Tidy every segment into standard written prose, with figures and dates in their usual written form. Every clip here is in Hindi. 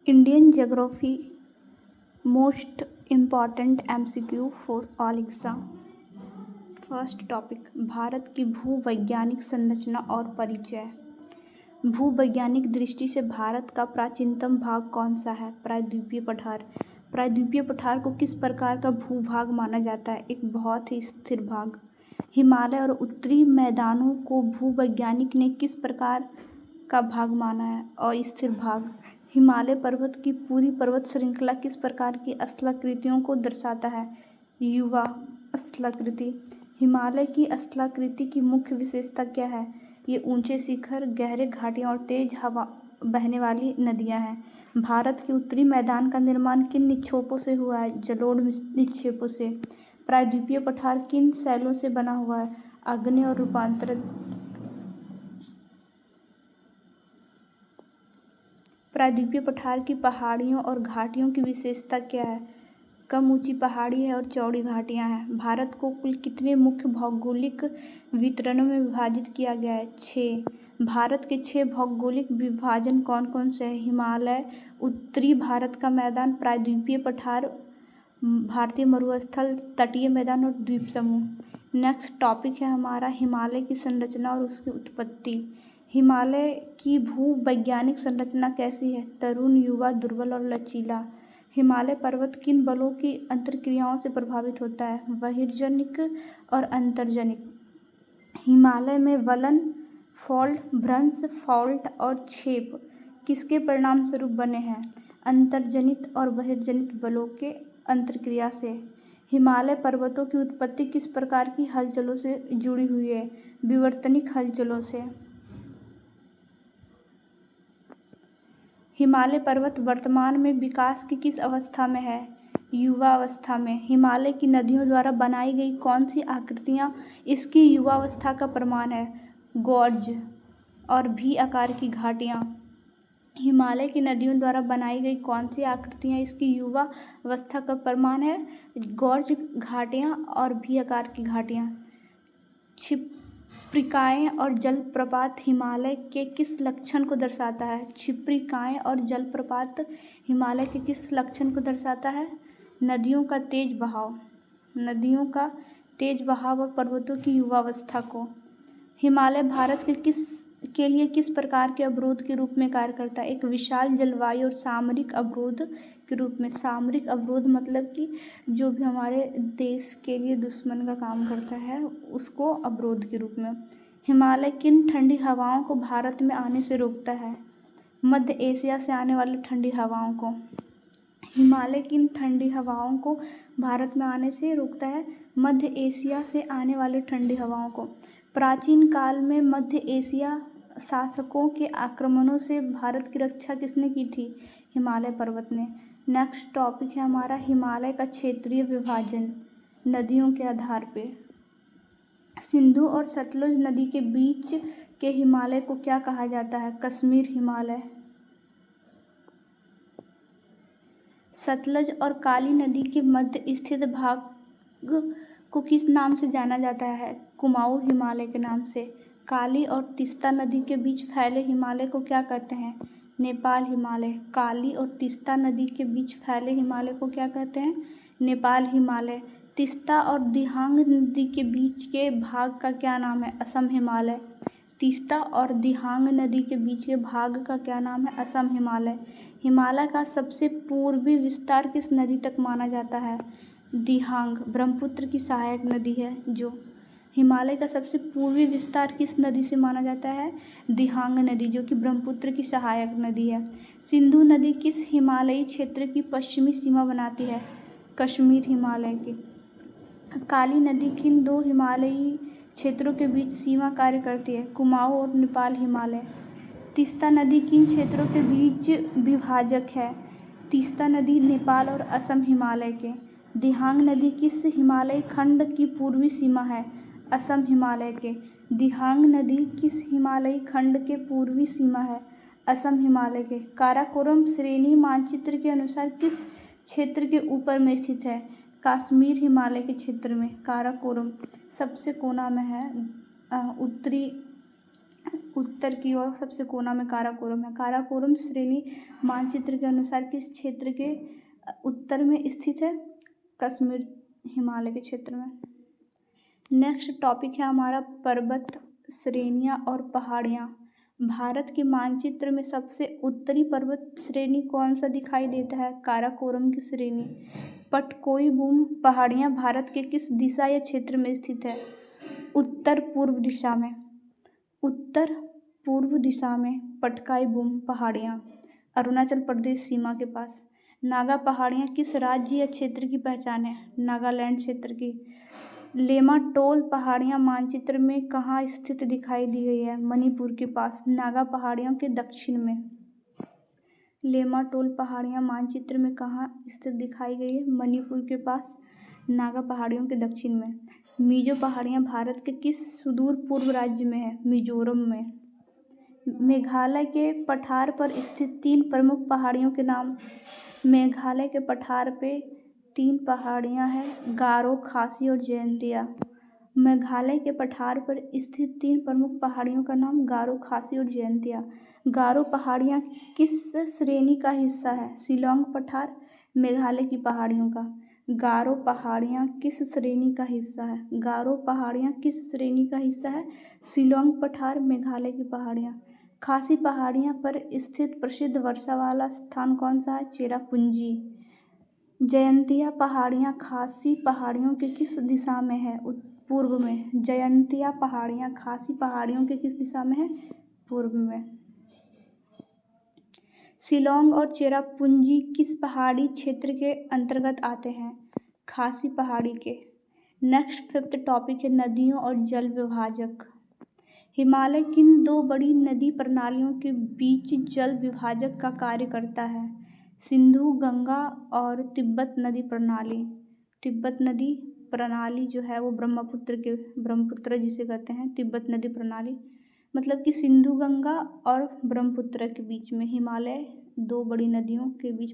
Indian geography most important MCQ for all exam. First topic, Bharat की भूवैज्ञानिक संरचना और परिचय। भूवैज्ञानिक दृष्टि से भारत का प्राचीनतम भाग कौन सा है? प्रायद्वीपीय पठार। प्रायद्वीपीय पठार को किस प्रकार का भूभाग माना जाता है? एक बहुत ही स्थिर भाग। हिमालय और उत्तरी मैदानों को भूवैज्ञानिक ने किस प्रकार का भाग माना है? अस्थिर भाग। हिमालय पर्वत की पूरी पर्वत श्रृंखला किस प्रकार की स्थलाकृतियों को दर्शाता है? युवा स्थलाकृति। हिमालय की स्थलाकृति की मुख्य विशेषता क्या है? ये ऊंचे शिखर, गहरे घाटियां और तेज हवा बहने वाली नदियां हैं। भारत के उत्तरी मैदान का निर्माण किन निक्षेपों से हुआ है? जलोढ़ निक्षेपों से। प्रायद्वीपीय पठार किन शैलों से बना हुआ है? आग्नेय और रूपांतरित। प्रायद्वीपीय पठार की पहाड़ियों और घाटियों की विशेषता क्या है? कम ऊंची पहाड़ी है और चौड़ी घाटियां हैं। भारत को कुल कितने मुख्य भौगोलिक वितरणों में विभाजित किया गया है? 6। भारत के 6 भौगोलिक विभाजन कौन कौन से हैं? हिमालय, उत्तरी भारत का मैदान, प्रायद्वीपीय पठार, भारतीय मरुस्थल, तटीय मैदान और द्वीप समूह। नेक्स्ट टॉपिक है हमारा हिमालय की संरचना और उसकी उत्पत्ति। हिमालय की भूवैज्ञानिक संरचना कैसी है? तरुण, युवा, दुर्बल और लचीला। हिमालय पर्वत किन बलों की अंतर्क्रियाओं से प्रभावित होता है? बहिर्जनिक और अंतर्जनिक। हिमालय में वलन, फॉल्ट, भ्रंश, फॉल्ट और छेप किसके परिणाम स्वरूप बने हैं? अंतर्जनित और बहिर्जनित बलों के अंतर्क्रिया से। हिमालय पर्वतों की उत्पत्ति किस प्रकार की हलचलों से जुड़ी हुई है? विवर्तनिक हलचलों से। हिमालय पर्वत वर्तमान में विकास की किस अवस्था में है? युवा अवस्था में। हिमालय की नदियों द्वारा बनाई गई कौन सी आकृतियाँ इसकी युवावस्था का प्रमाण है? गॉर्ज और भी आकार की घाटियाँ। हिमालय की नदियों द्वारा बनाई गई कौन सी आकृतियाँ इसकी युवा अवस्था का प्रमाण है? गॉर्ज घाटियाँ और भी आकार की घाटियाँ। क्षिप्रिकाएँ और जलप्रपात हिमालय के किस लक्षण को दर्शाता है? क्षिप्रिकाएँ और जलप्रपात हिमालय के किस लक्षण को दर्शाता है? नदियों का तेज बहाव। नदियों का तेज बहाव और पर्वतों की युवावस्था को। हिमालय भारत के लिए किस प्रकार के अवरोध के रूप में कार्य करता है? एक विशाल जलवायु और सामरिक अवरोध के रूप में। सामरिक अवरोध मतलब कि जो भी हमारे देश के लिए दुश्मन का काम करता है उसको अवरोध के रूप में। हिमालय किन ठंडी हवाओं को भारत में आने से रोकता है? मध्य एशिया से आने वाली ठंडी हवाओं को। हिमालय किन ठंडी हवाओं को भारत में आने से रोकता है? मध्य एशिया से आने वाली ठंडी हवाओं को। प्राचीन काल में मध्य एशिया शासकों के आक्रमणों से भारत की रक्षा किसने की थी? हिमालय पर्वत ने। नेक्स्ट टॉपिक है हमारा हिमालय का क्षेत्रीय विभाजन नदियों के आधार पे। सिंधु और सतलुज नदी के बीच के हिमालय को क्या कहा जाता है? कश्मीर हिमालय। सतलज और काली नदी के मध्य स्थित भाग को किस नाम से जाना जाता है? कुमाऊं हिमालय के नाम से। काली और तीस्ता नदी के बीच फैले हिमालय को क्या कहते हैं? नेपाल हिमालय। काली और तीस्ता नदी के बीच फैले हिमालय को क्या कहते हैं? नेपाल हिमालय। तीस्ता और दिहांग नदी के बीच के भाग का क्या नाम है? असम हिमालय। तीस्ता और दिहांग नदी के बीच के भाग का क्या नाम है? असम हिमालय। हिमालय का सबसे पूर्वी विस्तार किस नदी तक माना जाता है? दिहांग। ब्रह्मपुत्र की सहायक नदी है जो। हिमालय का सबसे पूर्वी विस्तार किस नदी से माना जाता है? दिहांग नदी जो कि ब्रह्मपुत्र की सहायक नदी है। सिंधु नदी किस हिमालयी क्षेत्र की पश्चिमी सीमा बनाती है? कश्मीर हिमालय की। काली नदी किन 2 हिमालयी क्षेत्रों के बीच सीमा कार्य करती है? कुमाऊं और नेपाल हिमालय। तीस्ता नदी किन क्षेत्रों के बीच विभाजक है? तीस्ता नदी नेपाल और असम हिमालय के। दिहांग नदी किस हिमालय खंड की पूर्वी सीमा है? असम हिमालय के। दिहांग नदी किस हिमालयी खंड के पूर्वी सीमा है? असम हिमालय के। काराकोरम श्रेणी मानचित्र के अनुसार किस क्षेत्र के ऊपर में स्थित है? कश्मीर हिमालय के क्षेत्र में काराकोरम सबसे कोना में है उत्तरी उत्तर की ओर सबसे कोना में काराकोरम है। काराकोरम श्रेणी मानचित्र के अनुसार किस क्षेत्र के उत्तर में स्थित है? कश्मीर हिमालय के क्षेत्र में। नेक्स्ट टॉपिक है हमारा पर्वत श्रेणियाँ और पहाड़ियाँ। भारत के मानचित्र में सबसे उत्तरी पर्वत श्रेणी कौन सा दिखाई देता है? काराकोरम की श्रेणी। पटकोई पहाड़ियाँ भारत के किस दिशा या क्षेत्र में स्थित है? उत्तर पूर्व दिशा में। उत्तर पूर्व दिशा में पटकाई बूम पहाड़ियाँ अरुणाचल प्रदेश सीमा के पास। नागा पहाड़ियाँ किस राज्य या क्षेत्र की पहचान है? नागालैंड क्षेत्र की। लेमाटोल पहाड़ियाँ मानचित्र में कहाँ स्थित दिखाई दी गई है? मणिपुर के पास, नागा पहाड़ियों के दक्षिण में। लेमाटोल पहाड़ियाँ मानचित्र में कहाँ स्थित दिखाई गई है? मणिपुर के पास, नागा पहाड़ियों के दक्षिण में। मिजो पहाड़ियाँ भारत के किस सुदूर पूर्व राज्य में है? मिजोरम में। मेघालय के पठार पर स्थित 3 प्रमुख पहाड़ियों के नाम। मेघालय के पठार पे 3 पहाड़ियाँ हैं, गारो, खासी और जयंतिया। मेघालय के पठार पर स्थित 3 प्रमुख पहाड़ियों का नाम गारो, खासी और जयंतिया। गारो पहाड़ियाँ किस श्रेणी का हिस्सा है? शिलोंग पठार मेघालय की पहाड़ियों का। गारो पहाड़ियाँ किस श्रेणी का हिस्सा है? गारो पहाड़ियाँ किस श्रेणी का हिस्सा है? शिलोंग पठार मेघालय की पहाड़ियाँ। खासी पहाड़ियाँ पर स्थित प्रसिद्ध वर्षा वाला स्थान कौन सा है? चेरापूंजी। जयंतिया पहाड़ियाँ खासी पहाड़ियों के किस दिशा में है? पूर्व में। जयंतिया पहाड़ियाँ खासी पहाड़ियों के किस दिशा में है? पूर्व में। शिलोंग और चेरापूंजी किस पहाड़ी क्षेत्र के अंतर्गत आते हैं? खासी पहाड़ी के। नेक्स्ट 5th टॉपिक है नदियों और जल विभाजक। हिमालय किन 2 बड़ी नदी प्रणालियों के बीच जल विभाजक का कार्य करता है? सिंधु गंगा और तिब्बत नदी प्रणाली। तिब्बत नदी प्रणाली जो है वो ब्रह्मपुत्र जिसे कहते हैं तिब्बत नदी प्रणाली, मतलब कि सिंधु गंगा और ब्रह्मपुत्र के बीच में हिमालय 2 बड़ी नदियों के बीच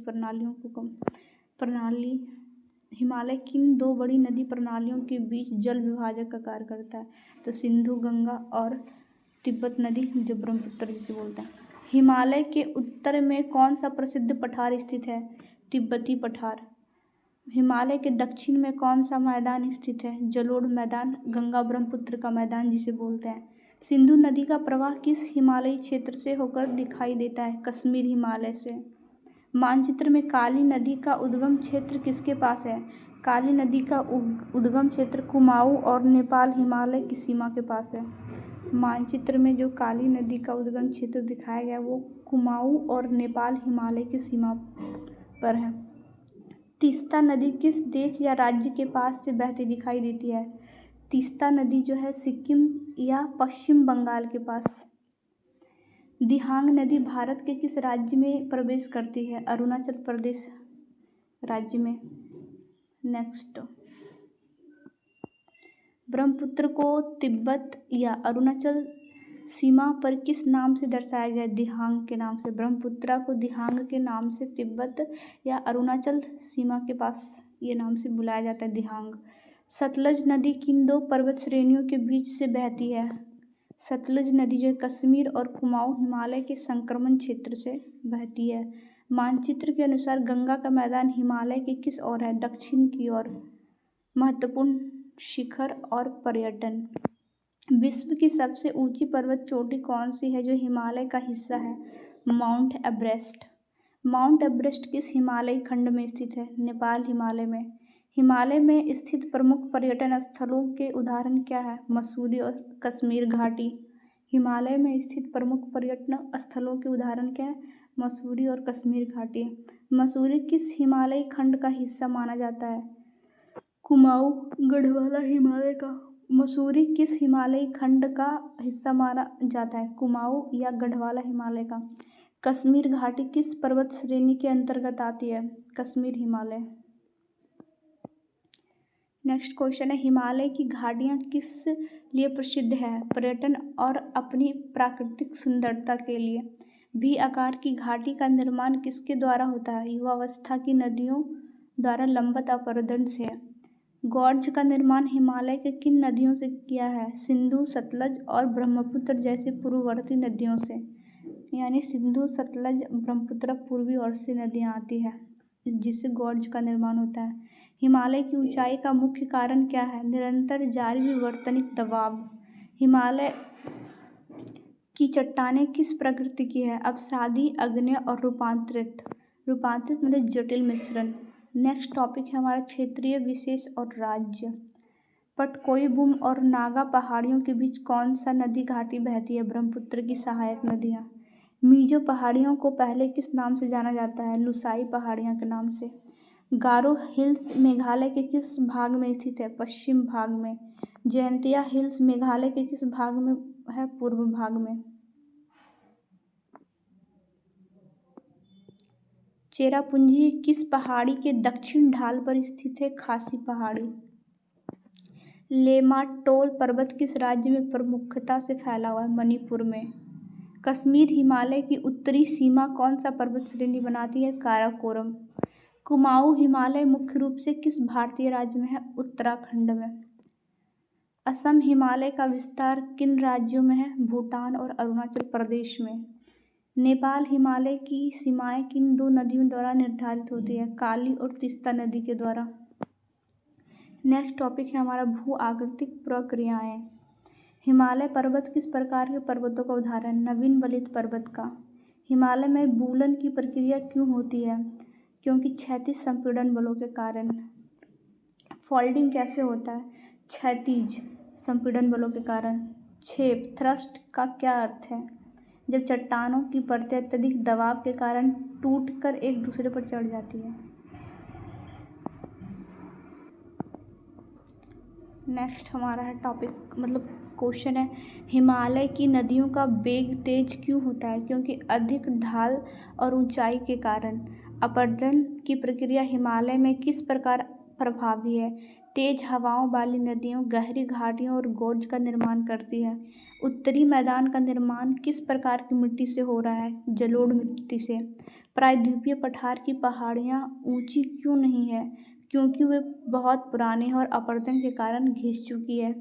हिमालय किन 2 बड़ी नदी प्रणालियों के बीच जल विभाजक का कार्य करता है? तो सिंधु गंगा और तिब्बत नदी जो ब्रह्मपुत्र जिसे बोलते हैं। हिमालय के उत्तर में कौन सा प्रसिद्ध पठार स्थित है? तिब्बती पठार। हिमालय के दक्षिण में कौन सा मैदान स्थित है? जलोढ़ मैदान, गंगा ब्रह्मपुत्र का मैदान जिसे बोलते हैं। सिंधु नदी का प्रवाह किस हिमालयी क्षेत्र से होकर दिखाई देता है? कश्मीर हिमालय से। मानचित्र में काली नदी का उद्गम क्षेत्र किसके पास है? काली नदी का उद्गम क्षेत्र कुमाऊं और नेपाल हिमालय की सीमा के पास है। मानचित्र में जो काली नदी का उद्गम क्षेत्र दिखाया गया है वो कुमाऊं और नेपाल हिमालय की सीमा पर है। तीस्ता नदी किस देश या राज्य के पास से बहती दिखाई देती है? तीस्ता नदी जो है सिक्किम या पश्चिम बंगाल के पास। दिहांग नदी भारत के किस राज्य में प्रवेश करती है? अरुणाचल प्रदेश राज्य में। नेक्स्ट, ब्रह्मपुत्र को तिब्बत या अरुणाचल सीमा पर किस नाम से दर्शाया गया? दिहांग के नाम से। ब्रह्मपुत्र को दिहांग के नाम से तिब्बत या अरुणाचल सीमा के पास ये नाम से बुलाया जाता है, दिहांग। सतलज नदी किन 2 पर्वत श्रेणियों के बीच से बहती है? सतलज नदी जो कश्मीर और कुमाऊं हिमालय के संक्रमण क्षेत्र से बहती है। मानचित्र के अनुसार गंगा का मैदान हिमालय के किस ओर है? दक्षिण की ओर। महत्वपूर्ण शिखर और पर्यटन। विश्व की सबसे ऊंची पर्वत चोटी कौन सी है जो हिमालय का हिस्सा है? Mount Everest. माउंट एवरेस्ट किस हिमालयी खंड में स्थित है? नेपाल हिमालय में। हिमालय में स्थित प्रमुख पर्यटन स्थलों के उदाहरण क्या है? मसूरी और कश्मीर घाटी। हिमालय में स्थित प्रमुख पर्यटन स्थलों के उदाहरण क्या है? मसूरी और कश्मीर घाटी। मसूरी किस हिमालयी खंड का हिस्सा माना जाता है? कुमाऊं गढ़वाला हिमालय का। मसूरी किस हिमालयी खंड का हिस्सा माना जाता है? कुमाऊं या गढ़वाला हिमालय का। कश्मीर घाटी किस पर्वत श्रेणी के अंतर्गत आती है? कश्मीर हिमालय। नेक्स्ट क्वेश्चन है हिमालय की घाटियाँ किस लिए प्रसिद्ध है? पर्यटन और अपनी प्राकृतिक सुंदरता के लिए। भी आकार की घाटी का निर्माण किसके द्वारा होता है? युवावस्था की नदियों द्वारा लंबवत अपरदन से। गॉर्ज का निर्माण हिमालय के किन नदियों से किया है? सिंधु, सतलज और ब्रह्मपुत्र जैसी पूर्ववर्ती नदियों से। यानी सिंधु, सतलज, ब्रह्मपुत्र पूर्वी ओर से नदियाँ आती है जिससे गॉर्ज का निर्माण होता है। हिमालय की ऊंचाई का मुख्य कारण क्या है? निरंतर जारी विवर्तनिक दबाव। हिमालय की चट्टानें किस प्रकृति की है? अवसादी, आग्नेय और रूपांतरित। रूपांतरित मतलब जटिल मिश्रण। नेक्स्ट टॉपिक है हमारा क्षेत्रीय विशेष और राज्य। पटकोई और नागा पहाड़ियों के बीच कौन सा नदी घाटी बहती है? ब्रह्मपुत्र की सहायक नदियाँ। मीजो पहाड़ियों को पहले किस नाम से जाना जाता है? लुसाई पहाड़ियाँ के नाम से। गारो हिल्स मेघालय के किस भाग में स्थित है? पश्चिम भाग में। जयंतिया हिल्स मेघालय के किस भाग में है? पूर्व भाग में। चेरापूंजी किस पहाड़ी के दक्षिण ढाल पर स्थित है? खासी पहाड़ी। लेमाटोल पर्वत किस राज्य में प्रमुखता से फैला हुआ है? मणिपुर में। कश्मीर हिमालय की उत्तरी सीमा कौन सा पर्वत श्रेणी बनाती है? काराकोरम। कुमाऊं हिमालय मुख्य रूप से किस भारतीय राज्य में है? उत्तराखंड में। असम हिमालय का विस्तार किन राज्यों में है? भूटान और अरुणाचल प्रदेश में। नेपाल हिमालय की सीमाएं किन दो नदियों द्वारा निर्धारित होती है? काली और तीस्ता नदी के द्वारा। नेक्स्ट टॉपिक है हमारा भू आकृतिक प्रक्रियाएं। हिमालय पर्वत किस प्रकार के पर्वतों का उदाहरण? नवीन वलित पर्वत का। हिमालय में बूलन की प्रक्रिया क्यों होती है? क्योंकि क्षैतिज संपीड़न बलों के कारण। फोल्डिंग कैसे होता है? क्षैतिज संपीड़न बलों के कारण। छेप थ्रस्ट का क्या अर्थ है? जब चट्टानों की परतें अत्यधिक दबाव के कारण टूटकर एक दूसरे पर चढ़ जाती है। नेक्स्ट हमारा है टॉपिक मतलब क्वेश्चन है, हिमालय की नदियों का वेग तेज क्यों होता है? क्योंकि अधिक ढाल और ऊंचाई के कारण। अपरदन की प्रक्रिया हिमालय में किस प्रकार प्रभावी है? तेज हवाओं वाली नदियों, गहरी घाटियों और गोर्ज का निर्माण करती है। उत्तरी मैदान का निर्माण किस प्रकार की मिट्टी से हो रहा है? जलोढ़ मिट्टी से। प्रायद्वीपीय पठार की पहाड़ियाँ ऊंची क्यों नहीं है? क्योंकि वे बहुत पुराने हैं और अपरदन के कारण घिस चुकी है।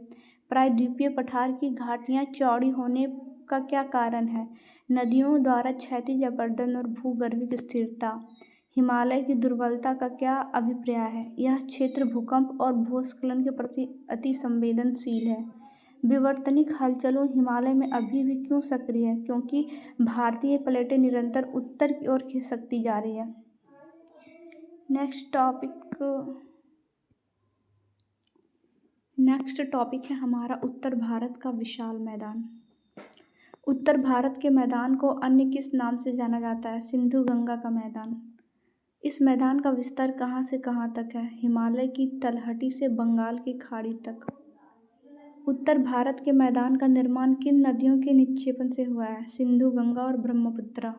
प्रायद्वीपीय पठार की घाटियाँ चौड़ी होने का क्या कारण है? नदियों द्वारा क्षैतिज अपरदन और भूगर्भिक स्थिरता। हिमालय की दुर्बलता का क्या अभिप्राय है? यह क्षेत्र भूकंप और भूस्खलन के प्रति अति संवेदनशील है। विवर्तनिक हलचलों हिमालय में अभी भी क्यों सक्रिय है? क्योंकि भारतीय प्लेटें निरंतर उत्तर की ओर खिसकती जा रही है। नेक्स्ट टॉपिक है हमारा उत्तर भारत का विशाल मैदान। उत्तर भारत के मैदान को अन्य किस नाम से जाना जाता है? सिंधु गंगा का मैदान। इस मैदान का विस्तार कहाँ से कहाँ तक है? हिमालय की तलहटी से बंगाल की खाड़ी तक। उत्तर भारत के मैदान का निर्माण किन नदियों के निक्षेपण से हुआ है? सिंधु, गंगा और ब्रह्मपुत्र।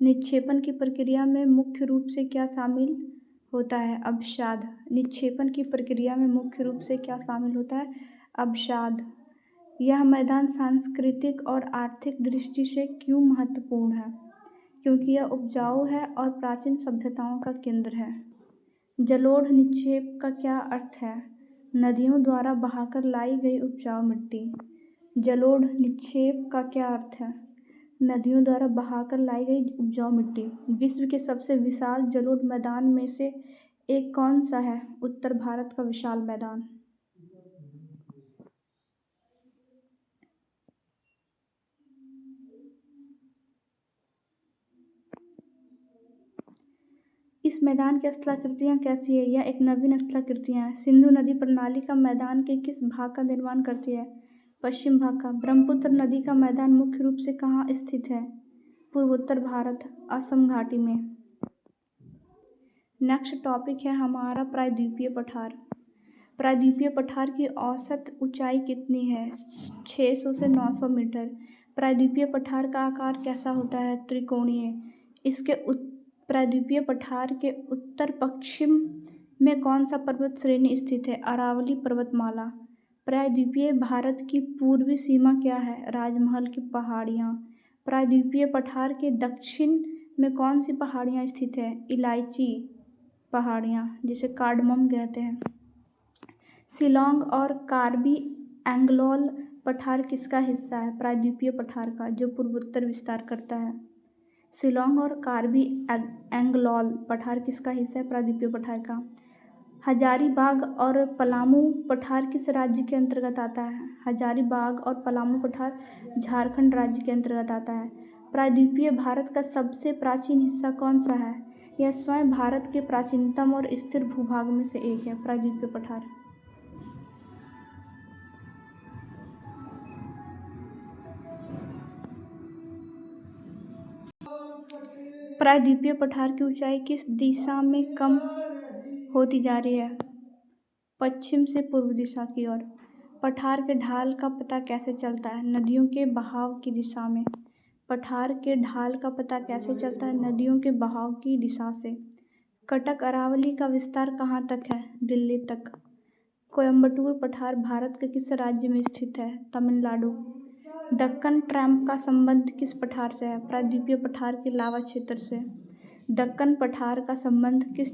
निक्षेपण की प्रक्रिया में मुख्य रूप से क्या शामिल होता है? अवसाद। निक्षेपण की प्रक्रिया में मुख्य रूप से क्या शामिल होता है? अवसाद। यह मैदान सांस्कृतिक और आर्थिक दृष्टि से क्यों महत्वपूर्ण है? क्योंकि यह उपजाऊ है और प्राचीन सभ्यताओं का केंद्र है। जलोढ़ निक्षेप का क्या अर्थ है? नदियों द्वारा बहाकर लाई गई उपजाऊ मिट्टी। जलोढ़ निक्षेप का क्या अर्थ है? नदियों द्वारा बहाकर लाई गई उपजाऊ मिट्टी। विश्व के सबसे विशाल जलोढ़ मैदान में से एक कौन सा है? उत्तर भारत का विशाल मैदान। इस मैदान की स्थलाकृतियाँ कैसी है? यह एक नवीन स्थलाकृतियाँ है। सिंधु नदी प्रणाली का मैदान के किस भाग का निर्माण करती है? पश्चिम भाग का। ब्रह्मपुत्र नदी का मैदान मुख्य रूप से कहाँ स्थित है? पूर्वोत्तर भारत, असम घाटी में। नेक्स्ट टॉपिक है हमारा प्रायद्वीपीय पठार। प्रायद्वीपीय पठार की औसत ऊंचाई कितनी है? 600 से 900 मीटर। प्रायद्वीपीय पठार का आकार कैसा होता है? त्रिकोणीय। इसके प्रायद्वीपीय पठार के उत्तर पश्चिम में कौन सा पर्वत श्रेणी स्थित है? अरावली पर्वतमाला। प्रायद्वीपीय भारत की पूर्वी सीमा क्या है? राजमहल की पहाड़ियाँ। प्रायद्वीपीय पठार के दक्षिण में कौन सी पहाड़ियाँ स्थित है? इलायची पहाड़ियाँ जिसे कार्डमम कहते हैं। शिलोंग और कार्बी एंगलोल पठार किसका हिस्सा है? प्रायद्वीपीय पठार का, जो पूर्वोत्तर विस्तार करता है। शिलोंग और कार्बी एंगलोल पठार किसका हिस्सा है? प्रायद्वीपीय पठार का। हजारीबाग और पलामू पठार किस राज्य के अंतर्गत आता है? हजारीबाग और पलामू पठार झारखंड राज्य के अंतर्गत आता है। प्रायद्वीपीय भारत का सबसे प्राचीन हिस्सा कौन सा है? यह स्वयं भारत के प्राचीनतम और स्थिर भूभाग में से एक है, प्रायद्वीपीय पठार। प्रायद्वीपीय पठार की ऊंचाई किस दिशा में कम होती जा रही है? पश्चिम से पूर्व दिशा की ओर। पठार के ढाल का पता कैसे चलता है? नदियों के बहाव की दिशा में। पठार के ढाल का पता कैसे चलता है? नदियों के बहाव की दिशा से। कटक अरावली का विस्तार कहाँ तक है? दिल्ली तक। कोयम्बटूर पठार भारत के किस राज्य में स्थित है? तमिलनाडु। दक्कन ट्रैम्प का संबंध किस पठार से है? प्रायद्वीपीय पठार के लावा क्षेत्र से। दक्कन पठार का संबंध किस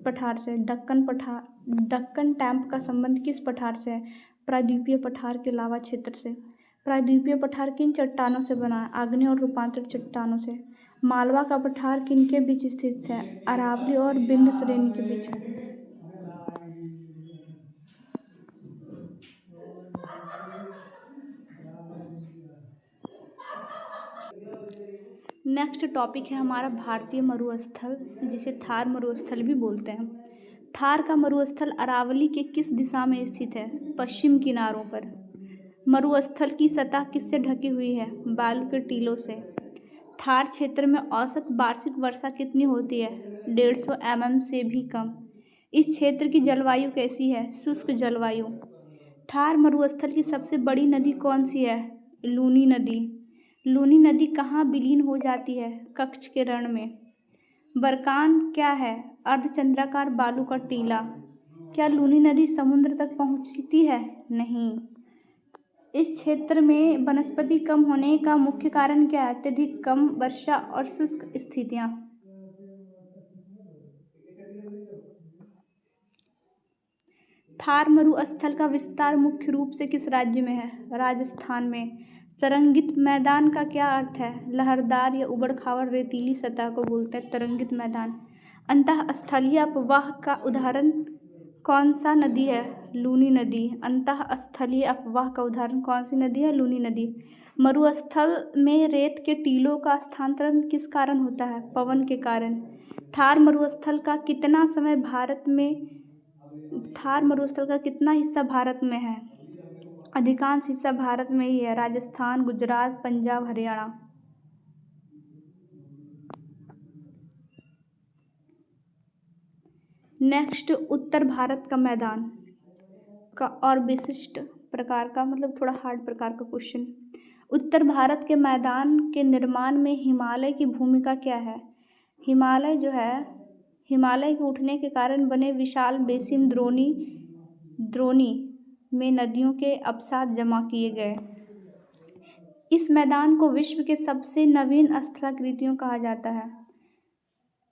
पठार से? दक्कन टैम्प का संबंध किस पठार से है? प्रायद्वीपीय पठार के लावा क्षेत्र से। प्रायद्वीपीय पठार किन चट्टानों से बना है? आग्नेय और रूपांतरित चट्टानों से। मालवा का पठार किनके बीच स्थित है? अरावली और विंध्य श्रेणी के बीच। नेक्स्ट टॉपिक है हमारा भारतीय मरुस्थल, जिसे थार मरुस्थल भी बोलते हैं। थार का मरुस्थल अरावली के किस दिशा में स्थित है? पश्चिम किनारों पर। मरुस्थल की सतह किससे ढकी हुई है? बालू के टीलों से। थार क्षेत्र में औसत वार्षिक वर्षा कितनी होती है? 150 mm से भी कम। इस क्षेत्र की जलवायु कैसी है? शुष्क जलवायु। थार मरुस्थल की सबसे बड़ी नदी कौन सी है? लूनी नदी। लूनी नदी कहाँ विलीन हो जाती है? कच्छ के रण में। बरकान क्या है? अर्धचंद्राकार बालू का टीला। क्या लूनी नदी समुद्र तक पहुँचती है? नहीं। इस क्षेत्र में वनस्पति कम होने का मुख्य कारण क्या है? अत्यधिक कम वर्षा और शुष्क स्थितियाँ। थार मरुस्थल का विस्तार मुख्य रूप से किस राज्य में है? राजस्थान में। तरंगित मैदान का क्या अर्थ है? लहरदार या उबड़ खाबड़ रेतीली सतह को बोलते हैं तरंगित मैदान। अंतःस्थलीय अपवाह का उदाहरण कौन सा नदी है? लूनी नदी। अंतःस्थलीय अपवाह का उदाहरण कौन सी नदी है? लूनी नदी। मरुस्थल में रेत के टीलों का स्थानांतरण किस कारण होता है? पवन के कारण। थार मरुस्थल का कितना हिस्सा भारत में है? अधिकांश हिस्सा भारत में ही है। राजस्थान, गुजरात, पंजाब, हरियाणा। नेक्स्ट, उत्तर भारत का मैदान का और विशिष्ट प्रकार का, मतलब थोड़ा हार्ड प्रकार का क्वेश्चन। उत्तर भारत के मैदान के निर्माण में हिमालय की भूमिका क्या है? हिमालय जो है, हिमालय के उठने के कारण बने विशाल बेसिन द्रोणी में नदियों के अवसाद जमा किए गए। इस मैदान को विश्व के सबसे नवीन स्थलाकृतियों कहा जाता है।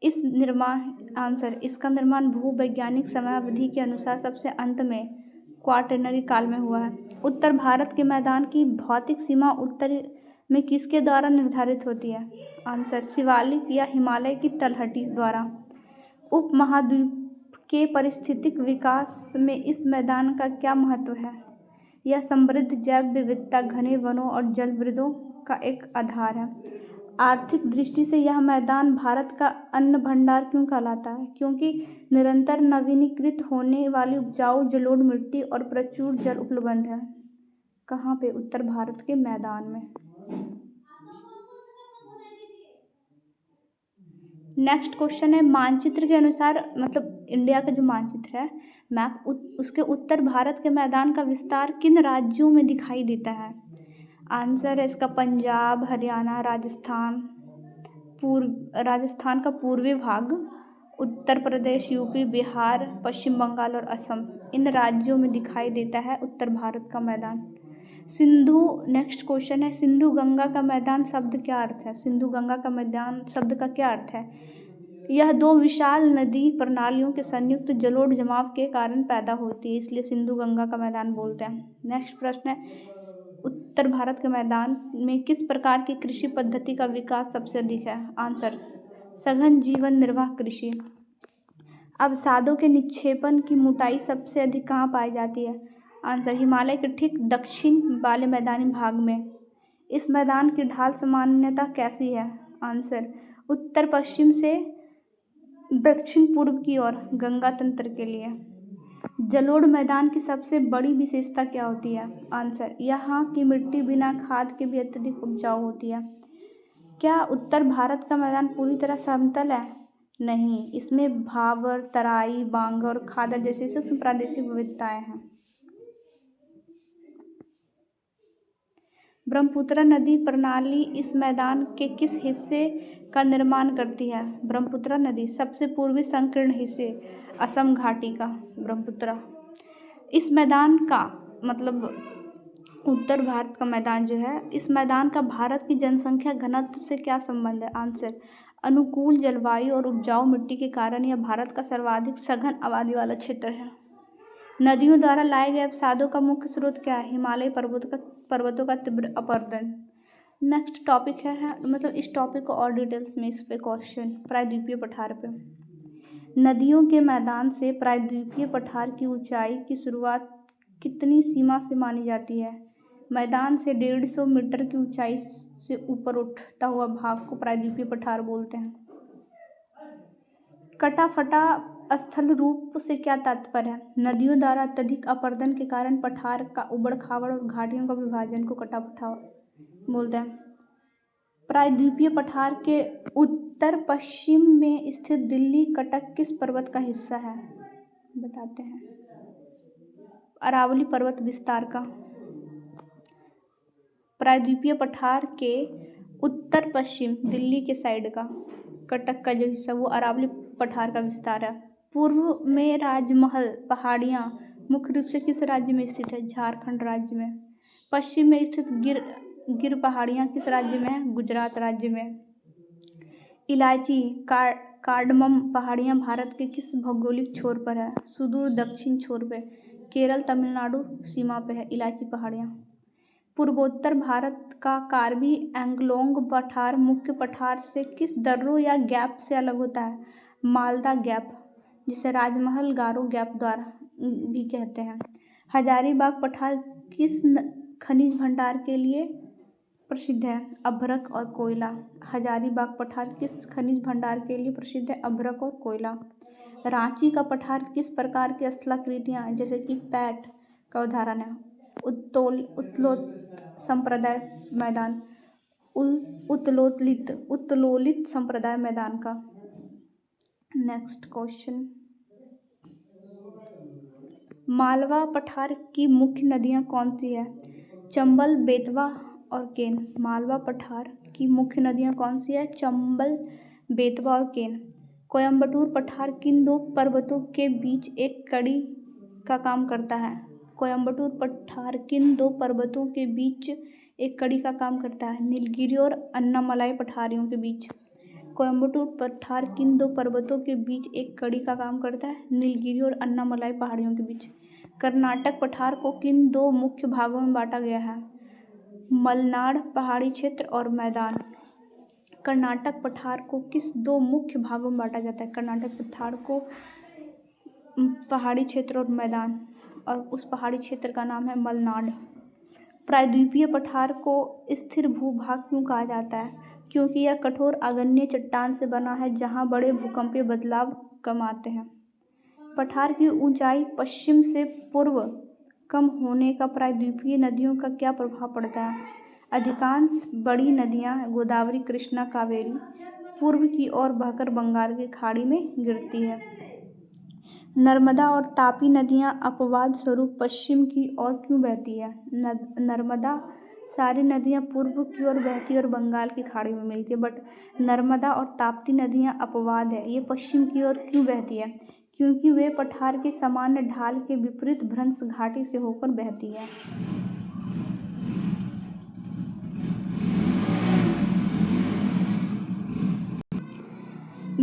इसका निर्माण भूवैज्ञानिक समयावधि के अनुसार सबसे अंत में क्वाटरनरी काल में हुआ है। उत्तर भारत के मैदान की भौतिक सीमा उत्तर में किसके द्वारा निर्धारित होती है? आंसर, शिवालिक या हिमालय की तलहटी द्वारा। उपमहाद्वीप के पारिस्थितिक विकास में इस मैदान का क्या महत्व है? यह समृद्ध जैव विविधता, घने वनों और जलवृद्धों का एक आधार है। आर्थिक दृष्टि से यह मैदान भारत का अन्न भंडार क्यों कहलाता है? क्योंकि निरंतर नवीनीकृत होने वाली उपजाऊ जलोढ़ मिट्टी और प्रचुर जल उपलब्ध है। कहाँ पे? उत्तर भारत के मैदान में। नेक्स्ट क्वेश्चन है, मानचित्र के अनुसार, मतलब इंडिया का जो मानचित्र है, मैप, उसके उत्तर भारत के मैदान का विस्तार किन राज्यों में दिखाई देता है? आंसर है इसका पंजाब, हरियाणा, राजस्थान का पूर्वी भाग, उत्तर प्रदेश, यूपी, बिहार, पश्चिम बंगाल और असम, इन राज्यों में दिखाई देता है उत्तर भारत का मैदान। नेक्स्ट क्वेश्चन है, सिंधु गंगा का मैदान शब्द क्या अर्थ है? सिंधु गंगा का मैदान शब्द का क्या अर्थ है? यह दो विशाल नदी प्रणालियों के संयुक्त जलोढ़ जमाव के कारण पैदा होती है, इसलिए सिंधु गंगा का मैदान बोलते हैं। नेक्स्ट प्रश्न है, उत्तर भारत के मैदान में किस प्रकार की कृषि पद्धति का विकास सबसे अधिक है? आंसर, सघन जीवन निर्वाह कृषि। अवसादों के निक्षेपण की मोटाई सबसे अधिक कहाँ पाई जाती है? आंसर, हिमालय के ठीक दक्षिण वाले मैदानी भाग में। इस मैदान की ढाल सामान्यतः कैसी है? आंसर, उत्तर पश्चिम से दक्षिण पूर्व की ओर गंगा तंत्र के लिए। जलोढ़ मैदान की सबसे बड़ी विशेषता क्या होती है? आंसर, यहाँ की मिट्टी बिना खाद के भी अत्यधिक उपजाऊ होती है। क्या उत्तर भारत का मैदान पूरी तरह समतल है? नहीं, इसमें भावर, तराई, बांगर और खादर जैसी सूक्ष्म प्रादेशिक विविधताएं हैं। ब्रह्मपुत्र नदी प्रणाली इस मैदान के किस हिस्से का निर्माण करती है? ब्रह्मपुत्र नदी सबसे पूर्वी संकीर्ण हिस्से असम घाटी का ब्रह्मपुत्र। इस मैदान का मतलब उत्तर भारत का मैदान जो है, इस मैदान का भारत की जनसंख्या घनत्व से क्या संबंध है? आंसर, अनुकूल जलवायु और उपजाऊ मिट्टी के कारण यह भारत का सर्वाधिक सघन आबादी वाला क्षेत्र है। नदियों द्वारा लाए गए अवसादों का मुख्य स्रोत क्या है? हिमालय पर्वतों का तीव्र अपरदन। नेक्स्ट टॉपिक है मतलब इस टॉपिक को और डिटेल्स में इस पे क्वेश्चन, प्रायद्वीपीय पठार पे। नदियों के मैदान से प्रायद्वीपीय पठार की ऊंचाई की शुरुआत कितनी सीमा से मानी जाती है? मैदान से 150 मीटर की ऊंचाई से ऊपर उठता हुआ भाग को प्रायद्वीपीय पठार बोलते हैं। कटा फटा स्थल रूप से क्या तात्पर्य है? नदियों द्वारा अत्यधिक अपरदन के कारण पठार का उबड़ खाबड़ और घाटियों का विभाजन को कटा फटा बोलते हैं। प्रायद्वीपीय पठार के उत्तर पश्चिम में स्थित दिल्ली कटक किस पर्वत का हिस्सा है? बताते हैं, अरावली पर्वत विस्तार का। प्रायद्वीपीय पठार के उत्तर पश्चिम दिल्ली के साइड का कटक का जो हिस्सा वो अरावली पठार का विस्तार है। पूर्व में राजमहल पहाड़ियाँ मुख्य रूप से किस राज्य में स्थित है? झारखंड राज्य में। पश्चिम में स्थित गिर पहाड़ियाँ किस राज्य में है? गुजरात राज्य में। इलायची कार्डमम पहाड़ियाँ भारत के किस भौगोलिक छोर पर है? सुदूर दक्षिण छोर पे, केरल तमिलनाडु सीमा पे है इलायची पहाड़ियाँ। पूर्वोत्तर भारत का कार्बी एंगलोंग पठार मुख्य पठार से किस दर्रों या गैप से अलग होता है? मालदा गैप, जिसे राजमहल गारो गैप द्वारा भी कहते हैं। हजारीबाग पठार किस खनिज भंडार के लिए प्रसिद्ध है? अभ्रक और कोयला। हजारीबाग पठार किस खनिज भंडार के लिए प्रसिद्ध है? अभ्रक और कोयला। रांची का पठार किस प्रकार की स्थलाकृतियाँ जैसे कि पैट का उदाहरण है? उत्तलोलित संप्रदाय मैदान, उत्तलोलित संप्रदाय मैदान का। नेक्स्ट क्वेश्चन, मालवा पठार की मुख्य नदियाँ कौन सी है? चंबल, बेतवा और केन। मालवा पठार की मुख्य नदियाँ कौन सी है? चंबल, बेतवा और केन। कोयम्बटूर पठार किन दो पर्वतों के बीच एक कड़ी का काम करता है? कोयम्बटूर पठार किन दो पर्वतों के बीच एक कड़ी का काम करता है? नीलगिरी और अन्नामलाई पठारियों के बीच। कोयम्बटूर पठार किन दो पर्वतों के बीच एक कड़ी का काम करता है? नीलगिरी और अन्नामलाई पहाड़ियों के बीच। कर्नाटक पठार को किन दो मुख्य भागों में बांटा गया है? मलनाड पहाड़ी क्षेत्र और मैदान। कर्नाटक पठार को किस दो मुख्य भागों में बांटा जाता है? कर्नाटक पठार को पहाड़ी क्षेत्र और मैदान, और उस पहाड़ी क्षेत्र का नाम है मलनाड। प्रायद्वीपीय पठार को स्थिर भूभाग क्यों कहा जाता है? क्योंकि यह कठोर आग्नेय चट्टान से बना है जहाँ बड़े भूकंपीय बदलाव कम आते हैं। पठार की ऊंचाई पश्चिम से पूर्व कम होने का प्रायद्वीपीय नदियों का क्या प्रभाव पड़ता है? अधिकांश बड़ी नदियाँ गोदावरी, कृष्णा, कावेरी पूर्व की ओर बहकर बंगाल की खाड़ी में गिरती है। नर्मदा और तापी नदियाँ अपवाद स्वरूप पश्चिम की ओर क्यों बहती है? नर्मदा सारी नदियाँ पूर्व की ओर बहती है और बंगाल की खाड़ी में मिलती है, बट नर्मदा और ताप्ती नदियाँ अपवाद है। ये पश्चिम की ओर क्यों बहती है? क्योंकि वे पठार की सामान्य ढाल के विपरीत भ्रंश घाटी से होकर बहती है।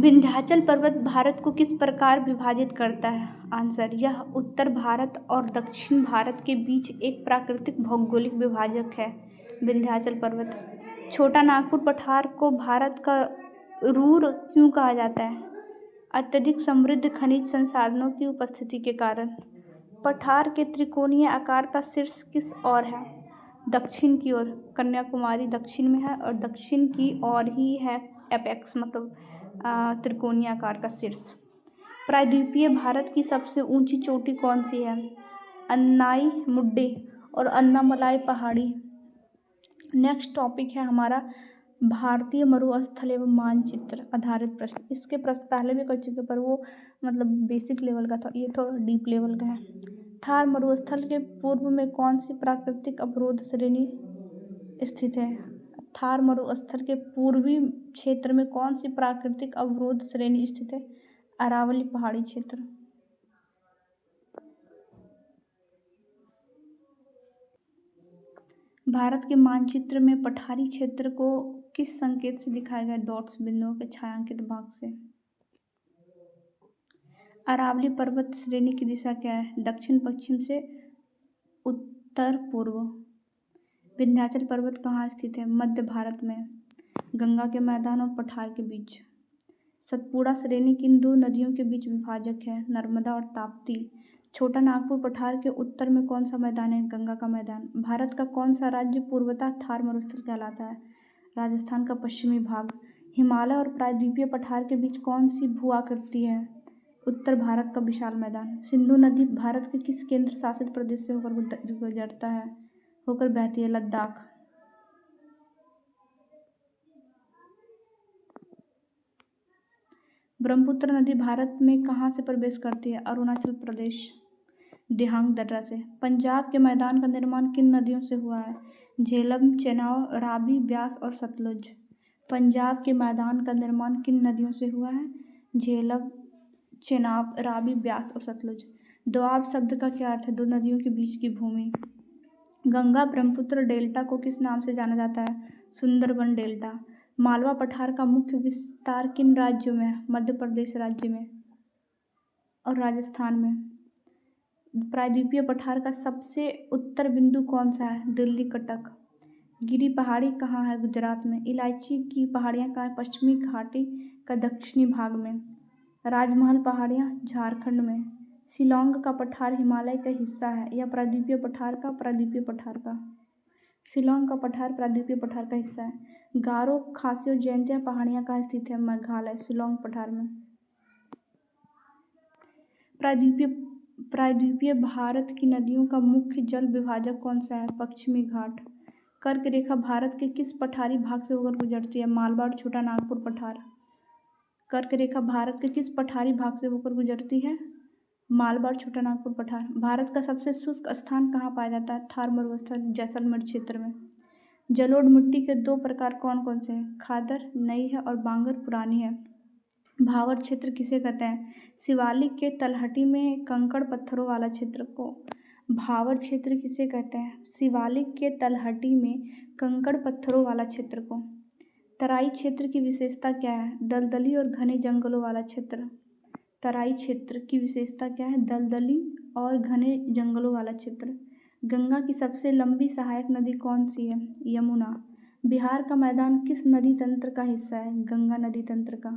विंध्याचल पर्वत भारत को किस प्रकार विभाजित करता है? आंसर, यह उत्तर भारत और दक्षिण भारत के बीच एक प्राकृतिक भौगोलिक विभाजक है। विंध्याचल पर्वत। छोटा नागपुर पठार को भारत का रूर क्यों कहा जाता है? अत्यधिक समृद्ध खनिज संसाधनों की उपस्थिति के कारण। पठार के त्रिकोणीय आकार का शीर्ष किस ओर है? दक्षिण की ओर। कन्याकुमारी दक्षिण में है और दक्षिण की ओर ही है एपेक्स, मतलब त्रिकोणीय आकार का शीर्ष। प्रायद्वीपीय भारत की सबसे ऊंची चोटी कौन सी है? अन्नाई मुड्डे और अन्नामलाई पहाड़ी। नेक्स्ट टॉपिक है हमारा भारतीय मरुस्थल एवं मानचित्र आधारित प्रश्न। इसके प्रश्न पहले भी कर चुके पर वो मतलब बेसिक लेवल का था, ये थोड़ा डीप लेवल का है। थार मरुस्थल के पूर्व में कौन सी प्राकृतिक अवरोध श्रेणी स्थित है? थार मरुस्थल के पूर्वी क्षेत्र में कौन सी प्राकृतिक अवरोध श्रेणी स्थित है? अरावली पहाड़ी क्षेत्र। भारत के मानचित्र में पठारी क्षेत्र को किस संकेत से दिखाया गया? डॉट्स, बिंदुओं के छायांकित भाग से। अरावली पर्वत श्रेणी की दिशा क्या है? दक्षिण पश्चिम से उत्तर पूर्व। विंध्याचल पर्वत कहाँ स्थित है? मध्य भारत में, गंगा के मैदान और पठार के बीच। सतपुड़ा श्रेणी किन दो नदियों के बीच विभाजक है? नर्मदा और ताप्ती। छोटा नागपुर पठार के उत्तर में कौन सा मैदान है? गंगा का मैदान। भारत का कौन सा राज्य पूर्वतः थार मरुस्थल कहलाता है? राजस्थान का पश्चिमी भाग। हिमालय और प्रायद्वीपीय पठार के बीच कौन सी भू आकृति है? उत्तर भारत का विशाल मैदान। सिंधु नदी भारत के किस केंद्र शासित प्रदेश से होकर गुजरता है? होकर बहती है? लद्दाख। ब्रह्मपुत्र नदी भारत में कहाँ से प्रवेश करती है? अरुणाचल प्रदेश, दिहांग दर्रा से। पंजाब के मैदान का निर्माण किन नदियों से हुआ है? झेलम, चेनाब, रावी, ब्यास और सतलुज। पंजाब के मैदान का निर्माण किन नदियों से हुआ है? झेलम, चेनाब, रावी, ब्यास और सतलुज। दोआब शब्द का क्या अर्थ है? दो नदियों के बीच की भूमि। गंगा ब्रह्मपुत्र डेल्टा को किस नाम से जाना जाता है? सुंदरबन डेल्टा। मालवा पठार का मुख्य विस्तार किन राज्यों में है? मध्य प्रदेश राज्य में और राजस्थान में। प्रायद्वीपीय पठार का सबसे उत्तर बिंदु कौन सा है? दिल्ली, कटक। गिरी पहाड़ी कहाँ है? गुजरात में। इलायची की पहाड़ियाँ कहाँ है? पश्चिमी घाटी का दक्षिणी भाग में। राजमहल पहाड़ियाँ झारखंड में। शिलोंग का पठार हिमालय का हिस्सा है या प्रायद्वीपीय पठार का? प्रायद्वीपीय पठार का। शिलोंग का पठार प्रायद्वीपीय पठार का हिस्सा है। गारो, खासी और जयंतिया पहाड़ियाँ कहाँ स्थित है? मेघालय, शिलोंग पठार में। प्रायद्वीपीय भारत की नदियों का मुख्य जल विभाजक कौन सा है? पश्चिमी घाट। कर्क रेखा भारत के किस पठारी भाग से होकर गुजरती है? मालवा और छोटा नागपुर पठार। कर्क रेखा भारत के किस पठारी भाग से होकर गुजरती है? मालवा और छोटा नागपुर पठार। भारत का सबसे शुष्क स्थान कहाँ पाया जाता है? थार मरुस्थल, जैसलमेर क्षेत्र में। जलोढ़ मिट्टी के दो प्रकार कौन कौन से हैं? खादर नई है और बांगर पुरानी है। भावर क्षेत्र किसे कहते हैं? शिवालिक के तलहटी में कंकड़ पत्थरों वाला क्षेत्र को भावर क्षेत्र किसे कहते हैं? शिवालिक के तलहटी में कंकड़ पत्थरों वाला क्षेत्र को। तराई क्षेत्र की विशेषता क्या है? दलदली और घने जंगलों वाला क्षेत्र। तराई क्षेत्र की विशेषता क्या है? दलदली और घने जंगलों वाला क्षेत्र। गंगा की सबसे लंबी सहायक नदी कौन सी है? यमुना। बिहार का मैदान किस नदी तंत्र का हिस्सा है? गंगा नदी तंत्र का।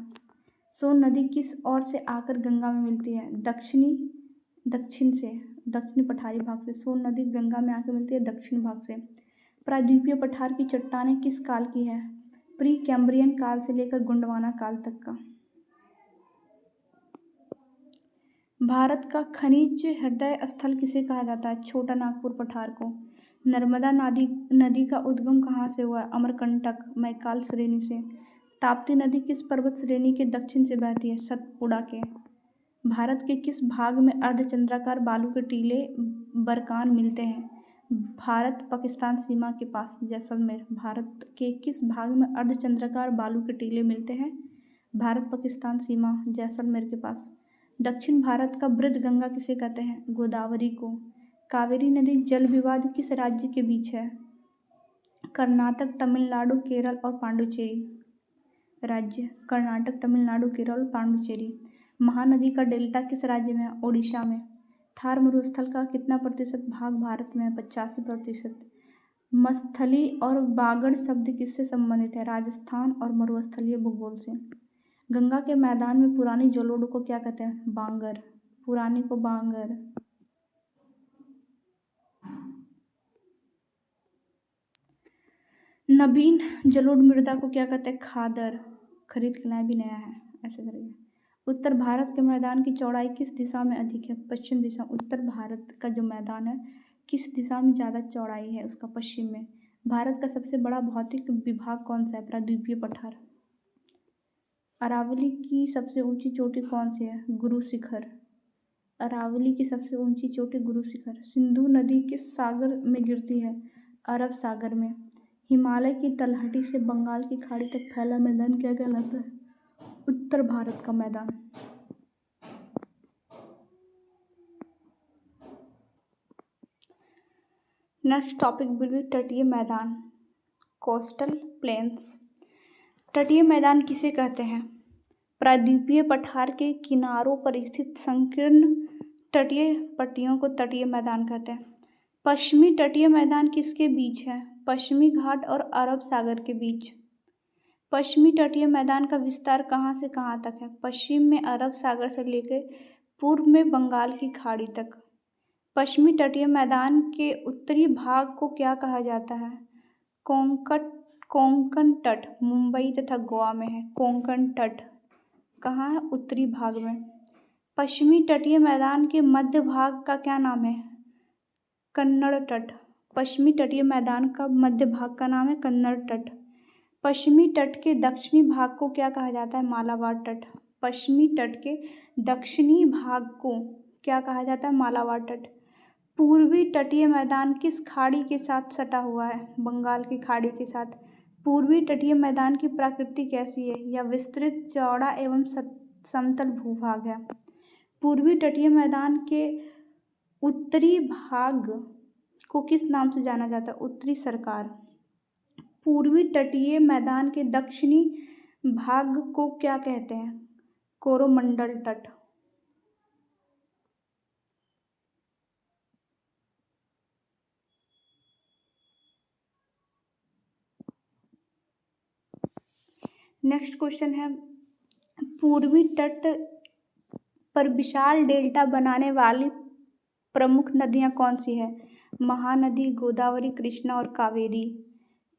सोन नदी किस ओर से आकर गंगा में मिलती है? दक्षिण से, दक्षिणी पठारी भाग से। सोन नदी गंगा में आकर मिलती है दक्षिण भाग से। प्रायद्वीपीय पठार की चट्टानें किस काल की है? प्री कैम्ब्रियन काल से लेकर गोंडवाना काल तक का। भारत का खनिज हृदय स्थल किसे कहा जाता है? छोटा नागपुर पठार को। नर्मदा नदी का उद्गम कहाँ से हुआ? अमरकंटक, मैकाल श्रेणी से। ताप्ती नदी किस पर्वत श्रेणी के दक्षिण से बहती है? सतपुड़ा के। भारत के किस भाग में अर्धचंद्राकार बालू के टीले बरकान मिलते हैं? भारत पाकिस्तान सीमा के पास, जैसलमेर। भारत के किस भाग में अर्धचंद्राकार बालू के टीले मिलते हैं? भारत पाकिस्तान सीमा, जैसलमेर के पास। दक्षिण भारत का वृद्ध गंगा किसे कहते हैं? गोदावरी को। कावेरी नदी जल विवाद किस राज्य के बीच है? कर्नाटक, तमिलनाडु, केरल और पांडुचेरी। राज्य कर्नाटक, तमिलनाडु, केरल, पांडुचेरी। महानदी का डेल्टा किस राज्य में है? ओडिशा में। थार मरुस्थल का कितना प्रतिशत भाग भारत में है? 85%। मस्थली और बागड़ शब्द किससे संबंधित है? राजस्थान और मरुस्थलीय भूगोल से। गंगा के मैदान में पुरानी जलोढ़ को क्या कहते हैं? बांगर। पुरानी को बांगर। नवीन जलोढ़ मृदा को क्या कहते हैं? खादर। खरीद के लाए भी नया है, ऐसे करेंगे। उत्तर भारत के मैदान की चौड़ाई किस दिशा में अधिक है? पश्चिम दिशा। उत्तर भारत का जो मैदान है किस दिशा में ज़्यादा चौड़ाई है? उसका पश्चिम में। भारत का सबसे बड़ा भौतिक विभाग कौन सा है? प्रायद्वीपीय पठार। अरावली की सबसे ऊंची चोटी कौन सी है? गुरु शिखर। अरावली की सबसे ऊंची चोटी गुरु शिखर। सिंधु नदी किस सागर में गिरती है? अरब सागर में। हिमालय की तलहटी से बंगाल की खाड़ी तक फैला मैदान क्या कहलाता है? उत्तर भारत का मैदान। नेक्स्ट टॉपिक विल बी तटीय मैदान, कोस्टल प्लेन्स। तटीय मैदान किसे कहते हैं? प्रायद्वीपीय पठार के किनारों पर स्थित संकीर्ण तटीय पट्टियों को तटीय मैदान कहते हैं। पश्चिमी तटीय मैदान किसके बीच है? पश्चिमी घाट और अरब सागर के बीच। पश्चिमी तटीय मैदान का विस्तार कहाँ से कहाँ तक है? पश्चिम में अरब सागर से लेकर पूर्व में बंगाल की खाड़ी तक। पश्चिमी तटीय मैदान के उत्तरी भाग को क्या कहा जाता है? कोंकण तट। मुंबई तथा गोवा में है कोंकण तट। कहाँ है? उत्तरी भाग में। पश्चिमी तटीय मैदान के मध्य भाग का क्या नाम है? कन्नड़ तट। पश्चिमी तटीय मैदान का मध्य भाग का नाम है कन्नड़ तट। पश्चिमी तट के दक्षिणी भाग को क्या कहा जाता है? मालाबार तट। पश्चिमी तट के दक्षिणी भाग को क्या कहा जाता है? मालाबार तट। पूर्वी तटीय मैदान किस खाड़ी के साथ सटा हुआ है? बंगाल की खाड़ी के साथ। पूर्वी तटीय मैदान की प्रकृति कैसी है? यह विस्तृत, चौड़ा एवं समतल भूभाग है। पूर्वी तटीय मैदान के उत्तरी भाग को किस नाम से जाना जाता है? उत्तरी सरकार। पूर्वी तटीय मैदान के दक्षिणी भाग को क्या कहते हैं? कोरोमंडल तट। नेक्स्ट क्वेश्चन है, पूर्वी तट पर विशाल डेल्टा बनाने वाली प्रमुख नदियां कौन सी है? महानदी, गोदावरी, कृष्णा और कावेरी।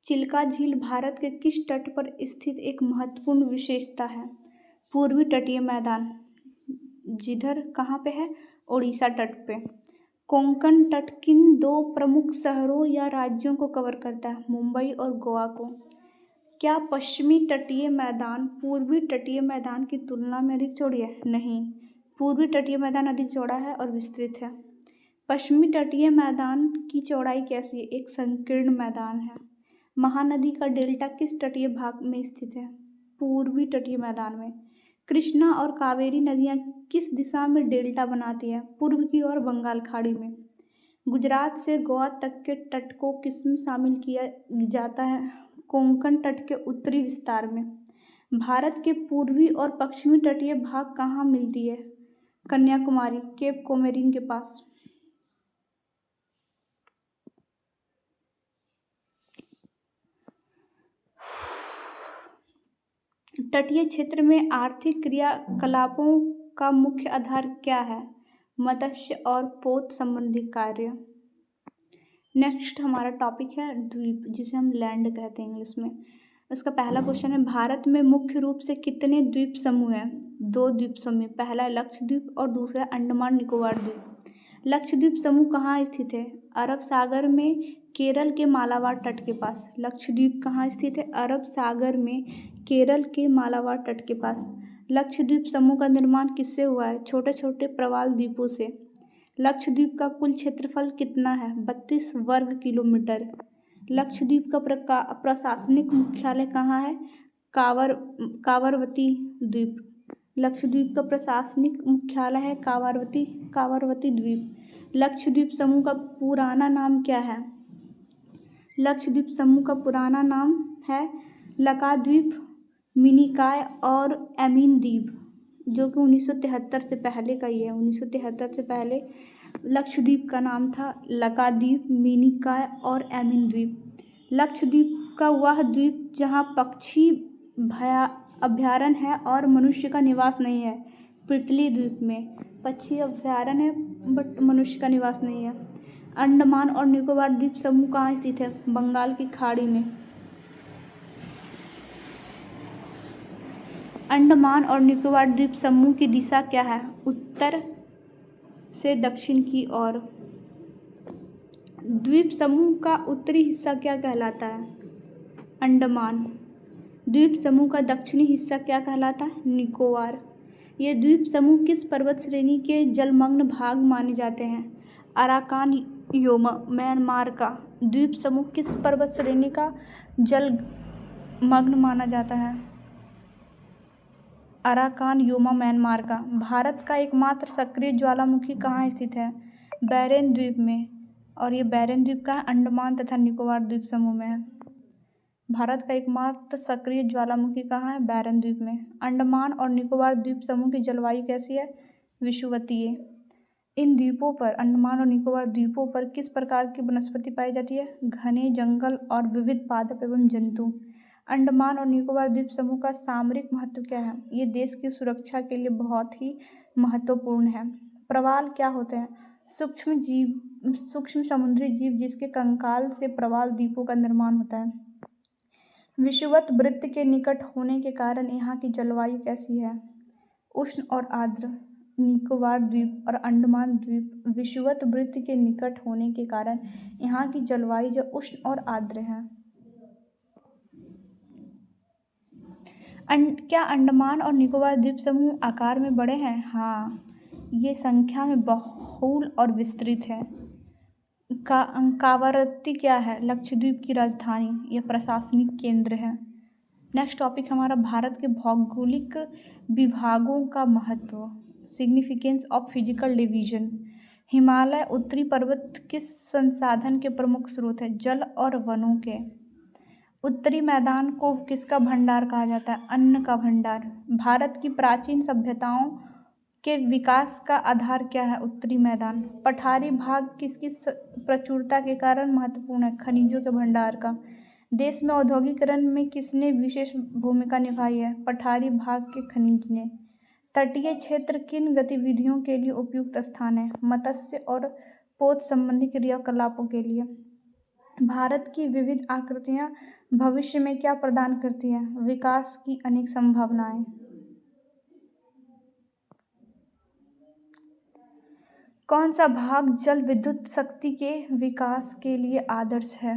चिल्का झील भारत के किस तट पर स्थित एक महत्वपूर्ण विशेषता है? पूर्वी तटीय मैदान, जिधर कहाँ पे है? ओडिशा तट पे। कोंकण तट किन दो प्रमुख शहरों या राज्यों को कवर करता है? मुंबई और गोवा को। क्या पश्चिमी तटीय मैदान पूर्वी तटीय मैदान की तुलना में अधिक चौड़ी है? नहीं, पूर्वी तटीय मैदान अधिक चौड़ा है और विस्तृत है। पश्चिमी तटीय मैदान की चौड़ाई कैसी है? एक संकीर्ण मैदान है। महानदी का डेल्टा किस तटीय भाग में स्थित है? पूर्वी तटीय मैदान में। कृष्णा और कावेरी नदियाँ किस दिशा में डेल्टा बनाती है? पूर्व की ओर, बंगाल खाड़ी में। गुजरात से गोवा तक के तट को किसमें शामिल किया जाता है? कोंकण तट के उत्तरी विस्तार में। भारत के पूर्वी और पश्चिमी तटीय भाग कहाँ मिलती है? कन्याकुमारी, केप कोमेरिन के पास। तटीय क्षेत्र में आर्थिक क्रियाकलापों का मुख्य आधार क्या है? मत्स्य और पोत संबंधी कार्य। नेक्स्ट हमारा टॉपिक है द्वीप, जिसे हम लैंड कहते हैं इंग्लिश में। इसका पहला क्वेश्चन है, भारत में मुख्य रूप से कितने द्वीप समूह हैं? 2 द्वीप समूह। पहला लक्षद्वीप और दूसरा अंडमान निकोबार द्वीप। लक्षद्वीप समूह कहाँ स्थित है? अरब सागर में, केरल के मालाबार तट के पास। लक्षद्वीप कहाँ स्थित है? अरब सागर में, केरल के मालाबार तट के पास। लक्षद्वीप समूह का निर्माण किससे हुआ है? छोटे छोटे प्रवाल द्वीपों से। लक्षद्वीप का कुल क्षेत्रफल कितना है? 32 वर्ग किलोमीटर। लक्षद्वीप का प्रशासनिक मुख्यालय कहाँ है? कावरवती द्वीप। लक्षद्वीप का प्रशासनिक मुख्यालय है कावरवती द्वीप। लक्षद्वीप समूह का पुराना नाम क्या है? लक्षद्वीप समूह का पुराना नाम है लक्षद्वीप मिनिकॉय और एमिन द्वीप, जो कि 1973 से पहले का ही है। 1973 से पहले लक्षद्वीप का नाम था लकाद्वीप, मिनिकॉय और एमिन द्वीप। लक्षद्वीप का वह द्वीप जहाँ पक्षी अभयारण्य है और मनुष्य का निवास नहीं है। पिटली द्वीप में पक्षी अभयारण्य है बट मनुष्य का निवास नहीं है। अंडमान और निकोबार द्वीप समूह कहाँ स्थित है? बंगाल की खाड़ी में। अंडमान और निकोबार द्वीप समूह की दिशा क्या है? उत्तर से दक्षिण की ओर। द्वीप समूह का उत्तरी हिस्सा क्या कहलाता है? अंडमान। द्वीप समूह का दक्षिणी हिस्सा क्या कहलाता है? निकोबार। ये द्वीप समूह किस पर्वत श्रेणी के जलमग्न भाग माने जाते हैं? अराकान योमा, म्यांमार का द्वीप समूह किस पर्वत श्रेणी का जलमग्न माना जाता है? अराकान योमा, म्यांमार का। भारत का एकमात्र सक्रिय ज्वालामुखी कहाँ स्थित है? बैरेन द्वीप में। और ये बैरेन द्वीप का अंडमान तथा निकोबार द्वीप समूह में है। भारत का एकमात्र सक्रिय ज्वालामुखी कहाँ है? बैरेन द्वीप में। अंडमान और निकोबार द्वीप समूह की जलवायु कैसी है? विषुवतीय। इन द्वीपों पर, अंडमान और निकोबार द्वीपों पर किस प्रकार की वनस्पति पाई जाती है? घने जंगल और विविध पादप एवं जंतु। अंडमान और निकोबार द्वीप समूह का सामरिक महत्व क्या है? ये देश की सुरक्षा के लिए बहुत ही महत्वपूर्ण है। प्रवाल क्या होते हैं? सूक्ष्म समुद्री जीव जिसके कंकाल से प्रवाल द्वीपों का निर्माण होता है। विषुवत वृत्त के निकट होने के कारण यहाँ की जलवायु कैसी है? उष्ण और आर्द्र। निकोबार द्वीप और अंडमान द्वीप विषुवत वृत्त के निकट होने के कारण यहाँ की जलवायु जो उष्ण और आर्द्र है। क्या अंडमान और निकोबार द्वीप समूह आकार में बड़े हैं? हाँ, ये संख्या में बहुल और विस्तृत है। कावारत्ती क्या है? लक्षद्वीप की राजधानी, यह प्रशासनिक केंद्र है। नेक्स्ट टॉपिक हमारा भारत के भौगोलिक विभागों का महत्व, significance of physical division. Himalaya उत्तरी पर्वत किस संसाधन के प्रमुख स्रोत है? जल और वनों के। उत्तरी मैदान को किसका भंडार कहा जाता है? अन्न का भंडार। भारत की प्राचीन सभ्यताओं के विकास का आधार क्या है? उत्तरी मैदान। पठारी भाग किसकी प्रचुरता के कारण महत्वपूर्ण है? खनिजों के भंडार का। देश में औद्योगिकरण में किसने विशेष भूमिका निभाई है? पठारी भाग के खनिज ने। तटीय क्षेत्र किन गतिविधियों के लिए उपयुक्त स्थान है? मत्स्य और पोत संबंधी क्रियाकलापों के लिए। भारत की विविध आकृतियां भविष्य में क्या प्रदान करती हैं? विकास की अनेक संभावनाएं। कौन सा भाग जल विद्युत शक्ति के विकास के लिए आदर्श है?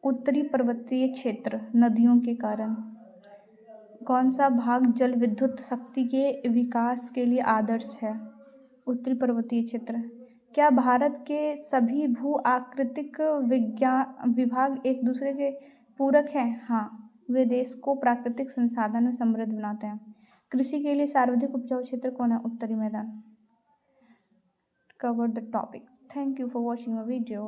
उत्तरी पर्वतीय क्षेत्र, नदियों के कारण। कौन सा भाग जल विद्युत शक्ति के विकास के लिए आदर्श है? उत्तरी पर्वतीय क्षेत्र। क्या भारत के सभी भू आकृतिक विभाग एक दूसरे के पूरक हैं? हाँ, वे देश को प्राकृतिक संसाधन में समृद्ध बनाते हैं। कृषि के लिए सर्वाधिक उपजाऊ क्षेत्र कौन है? उत्तरी मैदान। Cover the topic. Thank you for watching my video.